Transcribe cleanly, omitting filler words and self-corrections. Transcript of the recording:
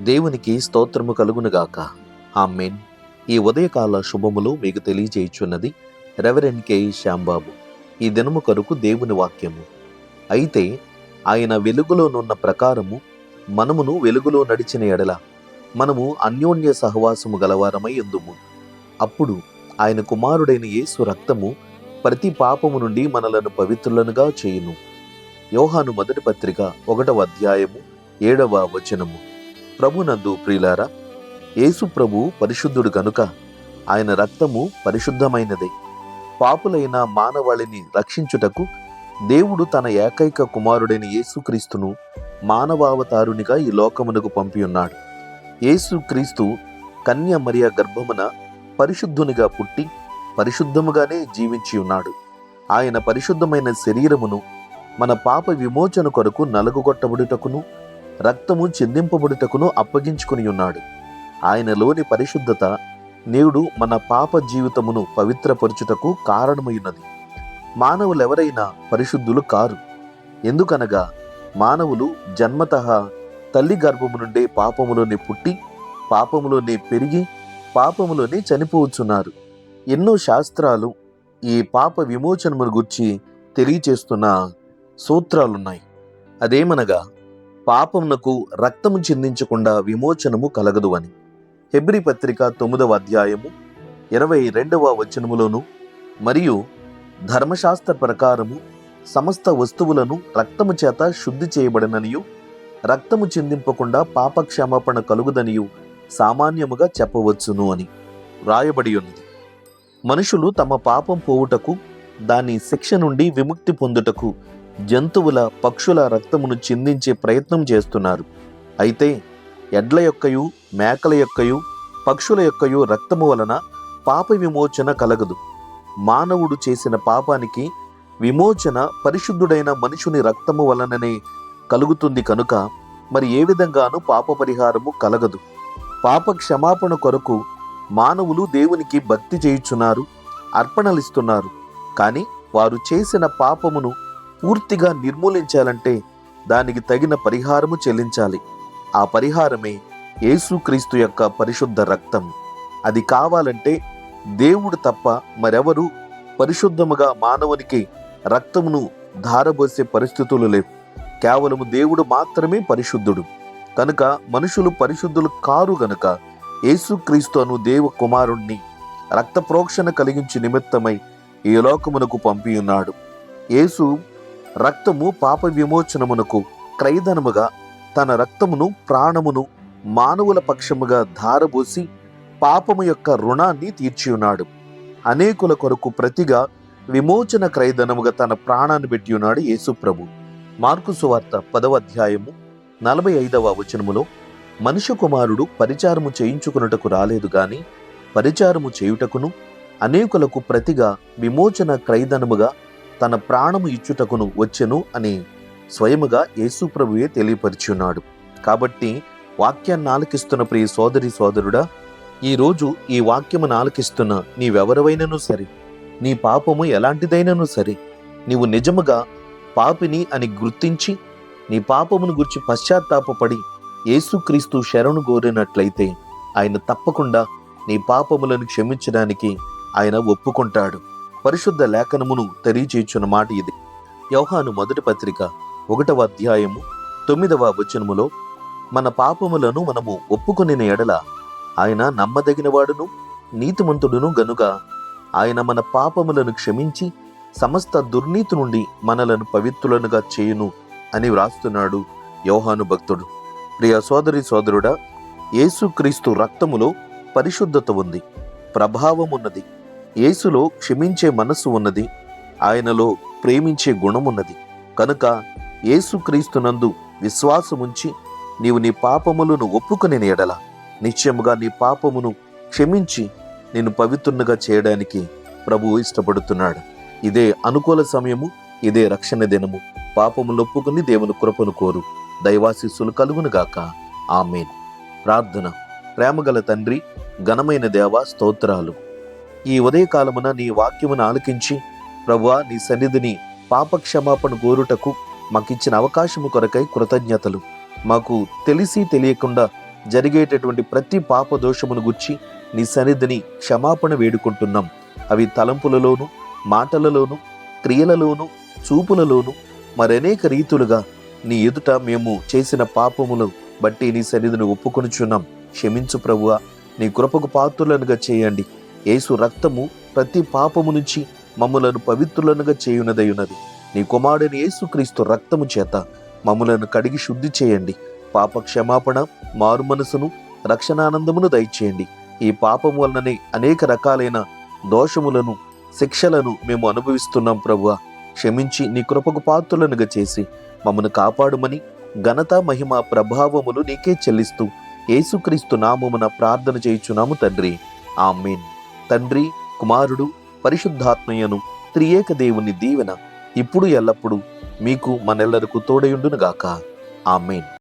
దేవునికి స్తోత్రము కలుగునుగాక. ఆమేన్. ఈ ఉదయకాల శుభములు మీకు తెలియజేయుచున్నది రెవరెండ్ కె శ్యాంబాబు. ఈ దినము కొరకు దేవుని వాక్యము. అయితే ఆయన వెలుగులోనున్న ప్రకారము మనమును వెలుగులో నడిచిన ఎడల మనము అన్యోన్య సహవాసము గలవారమై ఉందుము. అప్పుడు ఆయన కుమారుడైన యేసు రక్తము ప్రతి పాపము నుండి మనలను పవిత్రులనుగా చేయును. యోహాను మొదటి పత్రిక 1వ అధ్యాయము 7వ వచనము. ప్రభునందు ప్రియులారా, యేసు ప్రభు పరిశుద్ధుడు కనుక ఆయన రక్తము పరిశుద్ధమైనదే. పాపులైన మానవాళిని రక్షించుటకు దేవుడు తన ఏకైక కుమారుడైన యేసుక్రీస్తును మానవావతారునిగా ఈ లోకమునకు పంపియున్నాడు. యేసుక్రీస్తు కన్య మరియ గర్భమున పరిశుద్ధునిగా పుట్టి పరిశుద్ధముగానే జీవించి ఉన్నాడు. ఆయన పరిశుద్ధమైన శరీరమును మన పాప విమోచన కొరకు నలుగుగొట్టబడుటకును రక్తము చిందింపబడుటకును అప్పగించుకుని ఉన్నాడు. ఆయనలోని పరిశుద్ధత నేడు మన పాప జీవితమును పవిత్రపరచుటకు కారణమైనది. మానవులెవరైనా పరిశుద్ధులు కారు. ఎందుకనగా మానవులు జన్మతః తల్లి గర్భము నుండే పాపములోనే పుట్టి పాపములోనే పెరిగి పాపములోనే చనిపోవచ్చున్నారు. ఎన్నో శాస్త్రాలు ఈ పాప విమోచనమును గురించి తెలియచేస్తున్న సూత్రాలున్నాయి. అదేమనగా పాపమునకు రక్తము చిందించకుండా విమోచనము కలగదు అని. హెబ్రీ పత్రిక 9వ అధ్యాయము 22వ వచనములోను, మరియు ధర్మశాస్త్ర ప్రకారము సమస్త వస్తువులను రక్తము చేత శుద్ధి చేయబడననియు రక్తము చిందింపకుండా పాపక్షమాపణ కలుగుదనియు సామాన్యముగా చెప్పవచ్చును అని వ్రాయబడి ఉన్నది. మనుషులు తమ పాపం పోవుటకు దాని శిక్ష నుండి విముక్తి పొందుటకు జంతువుల పక్షుల రక్తమును చిందించే ప్రయత్నం చేస్తున్నారు. అయితే ఎడ్ల యొక్కయు మేకల యొక్కయు పక్షుల యొక్కయు రక్తము వలన పాప విమోచన కలగదు. మానవుడు చేసిన పాపానికి విమోచన పరిశుద్ధుడైన మనుషుని రక్తము వలననే కలుగుతుంది కనుక మరి ఏ విధంగానూ పాప పరిహారము కలగదు. పాప క్షమాపణ కొరకు మానవులు దేవునికి భక్తి చేయుచున్నారు, అర్పణలిస్తున్నారు. కానీ వారు చేసిన పాపమును పూర్తిగా నిర్మూలించాలంటే దానికి తగిన పరిహారము చెల్లించాలి. ఆ పరిహారమే యేసుక్రీస్తు యొక్క పరిశుద్ధ రక్తం. అది కావాలంటే దేవుడు తప్ప మరెవరూ పరిశుద్ధముగా మానవునికి రక్తమును ధారబోసే పరిస్థితులు లేవు. కేవలము దేవుడు మాత్రమే పరిశుద్ధుడు. కనుక మనుషులు పరిశుద్ధులు కారు గనుక యేసుక్రీస్తు అను దేవ కుమారుణ్ణి రక్త ప్రోక్షణ కలిగించి నిమిత్తమై ఈ లోకమునకు పంపియున్నాడు. యేసు రక్తము పాప విమోచనమునకు క్రయధనముగా తన రక్తమును ప్రాణమును మానవుల పక్షముగా ధారబోసి పాపము యొక్క రుణాన్ని తీర్చియున్నాడు. అనేకుల కొరకు ప్రతిగా విమోచన క్రయధనముగా తన ప్రాణాన్ని పెట్టి ఉన్నాడు యేసు ప్రభు. మార్కు సువార్త 10వ అధ్యాయము 45వ వచనములో, మనుష్య కుమారుడు పరిచారము చేయించుకున్నటకు రాలేదు గాని పరిచారము చేయుటకును అనేకులకు ప్రతిగా విమోచన క్రయధనముగా తన ప్రాణము ఇచ్చుటకును వచ్చెను అని స్వయముగా యేసు ప్రభువే తెలియపరిచున్నాడు. కాబట్టి వాక్యాన్ని ఆలకిస్తున్న ప్రియ సోదరి సోదరుడా, ఈరోజు ఈ వాక్యమును ఆలకిస్తున్న నీవెవరవైనను సరే, నీ పాపము ఎలాంటిదైనను సరే, నీవు నిజముగా పాపిని అని గుర్తించి నీ పాపమును గురించి పశ్చాత్తాపపడి యేసుక్రీస్తు శరణు కోరినట్లయితే ఆయన తప్పకుండా నీ పాపములను క్షమించడానికి ఆయన ఒప్పుకుంటాడు. పరిశుద్ధ లేఖనమును తెలియచేయుచున్న మాట ఇది. యోహాను మొదటి పత్రిక 1వ అధ్యాయము 9వ వచనములో, మన పాపములను మనము ఒప్పుకొనిన ఎడల ఆయన నమ్మదగినవాడును నీతిమంతుడును గనుక ఆయన మన పాపములను క్షమించి సమస్త దుర్నీతి నుండి మనలను పవిత్రులనుగా చేయును అని వ్రాస్తున్నాడు యోహాను భక్తుడు. ప్రియ సోదరి సోదరుడా, యేసుక్రీస్తు రక్తములో పరిశుద్ధత ఉంది, ప్రభావం ఉన్నది. యేసులో క్షమించే మనస్సు ఉన్నది, ఆయనలో ప్రేమించే గుణమున్నది. కనుక యేసుక్రీస్తునందు విశ్వాసముంచి నీవు నీ పాపములను ఒప్పుకునే ఎడల నిశ్చయముగా నీ పాపమును క్షమించి నిన్ను పవిత్రునిగా చేయడానికి ప్రభువు ఇష్టపడుతున్నాడు. ఇదే అనుకూల సమయము, ఇదే రక్షణ దినము. పాపములు ఒప్పుకుని దేవుని కృపను కోరు. దైవాశీస్సులు కలుగునుగాక. ఆమేన్. ప్రార్థన. ప్రేమగల తండ్రి, ఘనమైన దేవ, స్తోత్రాలు. ఈ ఉదయకాలమున నీ వాక్యమును ఆలకించి ప్రభువా నీ సన్నిధిని పాపక్షమాపణ కోరుటకు మాకిచ్చిన అవకాశము కొరకై కృతజ్ఞతలు. మాకు తెలిసి తెలియకుండా జరిగేటటువంటి ప్రతి పాప దోషమును గుర్చి నీ సన్నిధిని క్షమాపణ వేడుకుంటున్నాం. అవి తలంపులలోను, మాటలలోను, క్రియలలోను, చూపులలోను మరనేక రీతులుగా నీ ఎదుట మేము చేసిన పాపములు బట్టి నీ సన్నిధిని ఒప్పుకొనుచున్నాం. క్షమించు ప్రభువా, నీ కృపకు పాత్రులనుగా చేయండి. యేసు రక్తము ప్రతి పాపము నుంచి మమ్ములను పవిత్రులనుగా చేయునదయున్నది. నీ కుమారుని యేసుక్రీస్తు రక్తము చేత మమ్ములను కడిగి శుద్ధి చేయండి. పాప క్షమాపణ, మారు మనసును, రక్షణానందమును దయచేయండి. ఈ పాపము వలననే అనేక రకాలైన దోషములను, శిక్షలను మేము అనుభవిస్తున్నాం ప్రభువా. క్షమించి నీ కృపకు పాత్రులనుగా చేసి మమ్మను కాపాడుమని ఘనత, మహిమ, ప్రభావములు నీకే చెల్లిస్తూ యేసుక్రీస్తు నామమున ప్రార్థన చేయుచున్నాము తండ్రి. ఆమేన్. తండ్రి, కుమారుడు, పరిశుద్ధాత్మయను త్రియేక దేవుని దీవెన ఇప్పుడు ఎల్లప్పుడూ మీకు మనెల్లరకు తోడయుండును గాక. ఆమేన్.